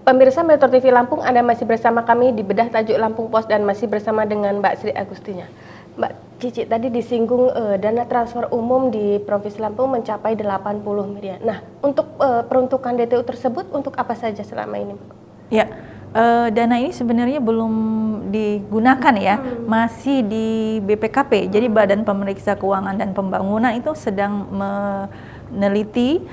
Pemirsa Metro TV Lampung, Anda masih bersama kami di Bedah Tajuk Lampung Pos dan masih bersama dengan Mbak Sri Agustinya. Mbak Cici tadi disinggung dana transfer umum di Provinsi Lampung mencapai 80 miliar. Nah, untuk peruntukan DTU tersebut untuk apa saja selama ini? Ya, dana ini sebenarnya belum digunakan ya, masih di BPKP. Jadi Badan Pemeriksa Keuangan dan Pembangunan itu sedang meneliti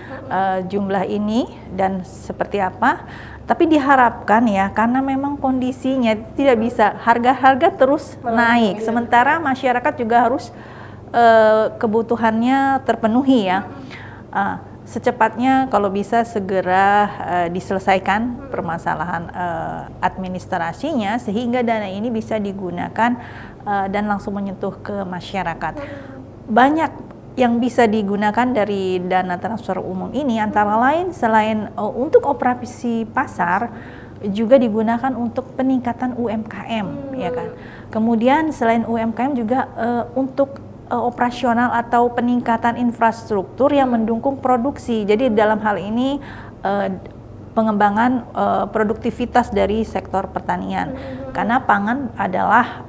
jumlah ini dan seperti apa. Tapi diharapkan ya, karena memang kondisinya tidak bisa, harga-harga terus naik. Sementara masyarakat juga harus kebutuhannya terpenuhi ya. Secepatnya kalau bisa segera diselesaikan permasalahan administrasinya sehingga dana ini bisa digunakan dan langsung menyentuh ke masyarakat. Banyak yang bisa digunakan dari dana transfer umum ini antara lain selain untuk operasi pasar juga digunakan untuk peningkatan UMKM ya kan. Kemudian selain UMKM juga untuk operasional atau peningkatan infrastruktur yang mendukung produksi. Jadi dalam hal ini pengembangan produktivitas dari sektor pertanian. Karena pangan adalah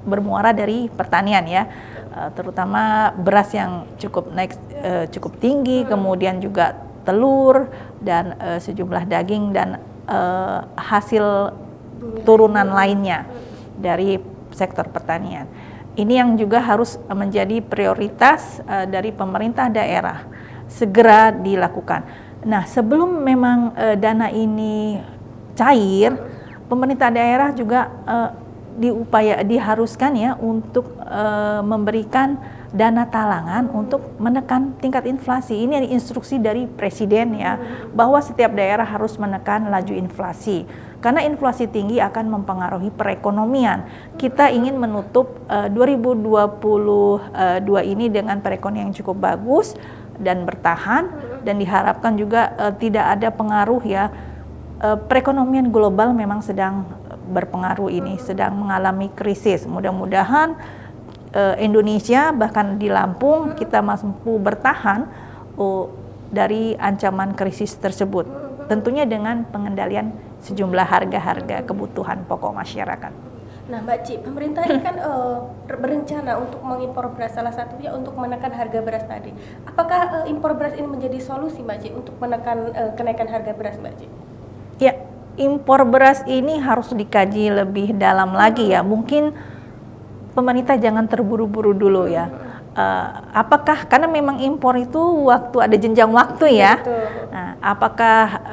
bermuara dari pertanian ya. Terutama beras yang cukup tinggi, kemudian juga telur dan sejumlah daging dan hasil turunan lainnya dari sektor pertanian. Ini yang juga harus menjadi prioritas dari pemerintah daerah, segera dilakukan. Nah, sebelum memang dana ini cair, pemerintah daerah juga diharuskan ya untuk memberikan dana talangan untuk menekan tingkat inflasi. Ini ada instruksi dari Presiden ya, bahwa setiap daerah harus menekan laju inflasi. Karena inflasi tinggi akan mempengaruhi perekonomian. Kita ingin menutup 2022 ini dengan perekonomian yang cukup bagus dan bertahan, dan diharapkan juga tidak ada pengaruh ya. Perekonomian global memang sedang berpengaruh ini, sedang mengalami krisis. Mudah-mudahan Indonesia bahkan di Lampung kita mampu bertahan dari ancaman krisis tersebut. Tentunya dengan pengendalian sejumlah harga-harga kebutuhan pokok masyarakat. Nah Mbak Ci, pemerintah ini kan berencana untuk mengimpor beras, salah satunya untuk menekan harga beras tadi. Apakah impor beras ini menjadi solusi Mbak Ci untuk menekan kenaikan harga beras Mbak Ci? Ya, impor beras ini harus dikaji lebih dalam lagi ya. Mungkin pemerintah jangan terburu-buru dulu ya. Apakah karena memang impor itu ada jenjang waktu ya. Nah, apakah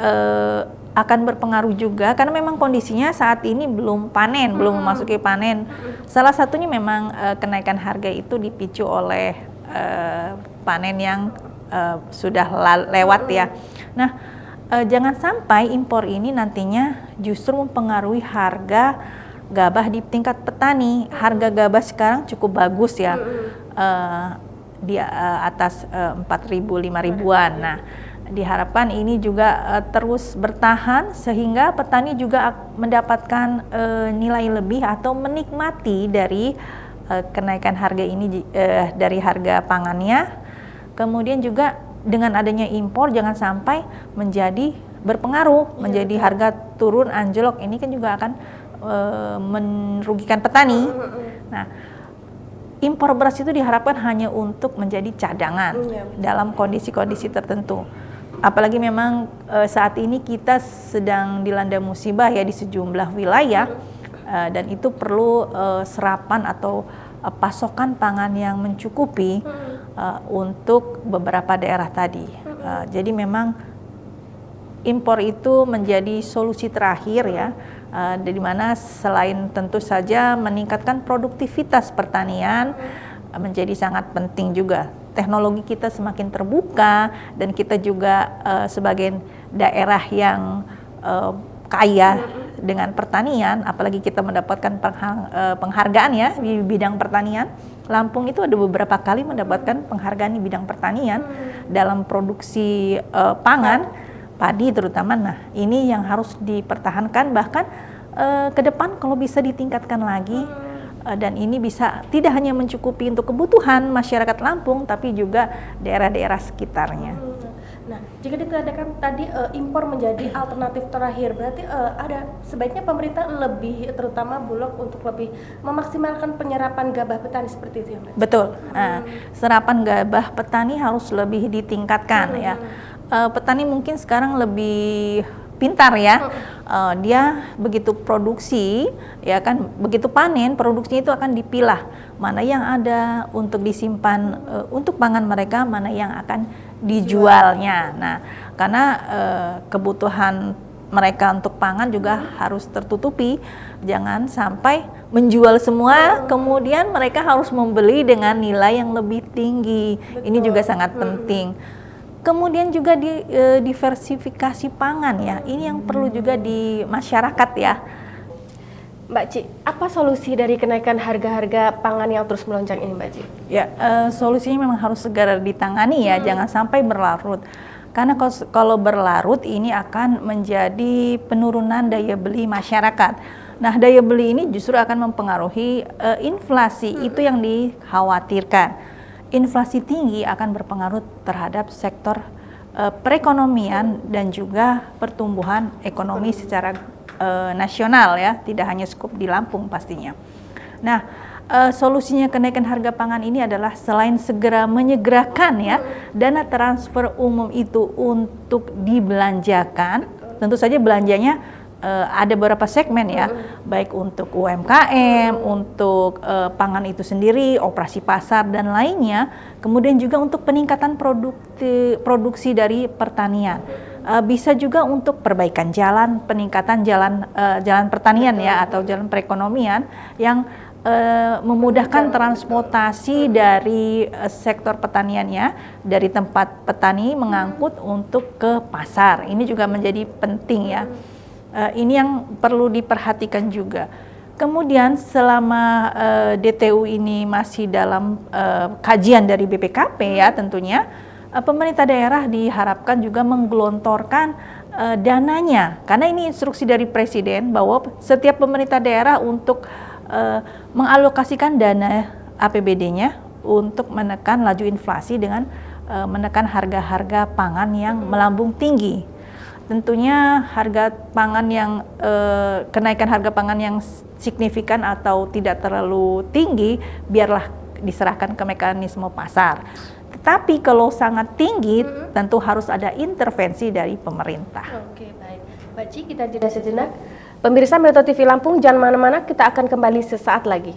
akan berpengaruh juga karena memang kondisinya saat ini belum panen, belum memasuki panen. Salah satunya memang kenaikan harga itu dipicu oleh panen yang sudah lewat ya. Nah, jangan sampai impor ini nantinya justru mempengaruhi harga gabah di tingkat petani. Harga gabah sekarang cukup bagus ya, di atas 4.000, 5.000-an. Nah, diharapkan ini juga terus bertahan sehingga petani juga mendapatkan nilai lebih atau menikmati dari kenaikan harga ini dari harga pangannya. Kemudian juga dengan adanya impor jangan sampai menjadi berpengaruh, menjadi harga turun anjlok. Ini kan juga akan merugikan petani. Nah, impor beras itu diharapkan hanya untuk menjadi cadangan dalam kondisi-kondisi tertentu. Apalagi memang saat ini kita sedang dilanda musibah ya di sejumlah wilayah, dan itu perlu serapan atau pasokan pangan yang mencukupi untuk beberapa daerah tadi. Jadi memang impor itu menjadi solusi terakhir ya, di mana selain tentu saja meningkatkan produktivitas pertanian menjadi sangat penting juga. Teknologi kita semakin terbuka dan kita juga sebagai daerah yang kaya dengan pertanian, apalagi kita mendapatkan penghargaan ya di bidang pertanian. Lampung itu ada beberapa kali mendapatkan penghargaan di bidang pertanian dalam produksi pangan, padi terutama. Nah, ini yang harus dipertahankan, bahkan ke depan kalau bisa ditingkatkan lagi, dan ini bisa tidak hanya mencukupi untuk kebutuhan masyarakat Lampung tapi juga daerah-daerah sekitarnya. Nah, jika dikatakan tadi impor menjadi alternatif terakhir, berarti ada sebaiknya pemerintah lebih, terutama Bulog, untuk lebih memaksimalkan penyerapan gabah petani seperti itu ya, Mbak? Betul. Serapan gabah petani harus lebih ditingkatkan ya. Petani mungkin sekarang lebih pintar ya. Dia begitu produksi, ya kan, begitu panen, produksinya itu akan dipilah mana yang ada untuk disimpan untuk pangan mereka, mana yang akan dijualnya. Nah, karena kebutuhan mereka untuk pangan juga harus tertutupi, jangan sampai menjual semua, kemudian mereka harus membeli dengan nilai yang lebih tinggi. Ini juga sangat penting. Kemudian juga diversifikasi pangan ya, ini yang perlu juga di masyarakat ya. Mbak Ci, apa solusi dari kenaikan harga-harga pangan yang terus melonjak ini, Mbak Ci? Ya, solusinya memang harus segera ditangani ya, jangan sampai berlarut. Karena kalau berlarut ini akan menjadi penurunan daya beli masyarakat. Nah, daya beli ini justru akan mempengaruhi inflasi, itu yang dikhawatirkan. Inflasi tinggi akan berpengaruh terhadap sektor perekonomian dan juga pertumbuhan ekonomi secara nasional ya, tidak hanya skup di Lampung pastinya. Nah, solusinya kenaikan harga pangan ini adalah selain segera menyegerakan ya dana transfer umum itu untuk dibelanjakan, tentu saja belanjanya ada beberapa segmen ya, baik untuk UMKM, untuk pangan itu sendiri, operasi pasar dan lainnya, kemudian juga untuk peningkatan produksi dari pertanian. Bisa juga untuk perbaikan jalan, peningkatan jalan pertanian ya, atau jalan perekonomian yang memudahkan transportasi dari sektor pertaniannya, dari tempat petani mengangkut untuk ke pasar. Ini juga menjadi penting ya. Ini yang perlu diperhatikan juga. Kemudian selama DTU ini masih dalam kajian dari BPKP ya, tentunya pemerintah daerah diharapkan juga menggelontorkan dananya, karena ini instruksi dari Presiden bahwa setiap pemerintah daerah untuk mengalokasikan dana APBD-nya untuk menekan laju inflasi dengan menekan harga-harga pangan yang melambung tinggi. Tentunya harga pangan yang kenaikan harga pangan yang signifikan atau tidak terlalu tinggi biarlah diserahkan ke mekanisme pasar. Tetapi kalau sangat tinggi tentu harus ada intervensi dari pemerintah. Oke, baik. Mbak Ci, kita jeda sejenak. Pemirsa Metro TV Lampung, jangan mana-mana, kita akan kembali sesaat lagi.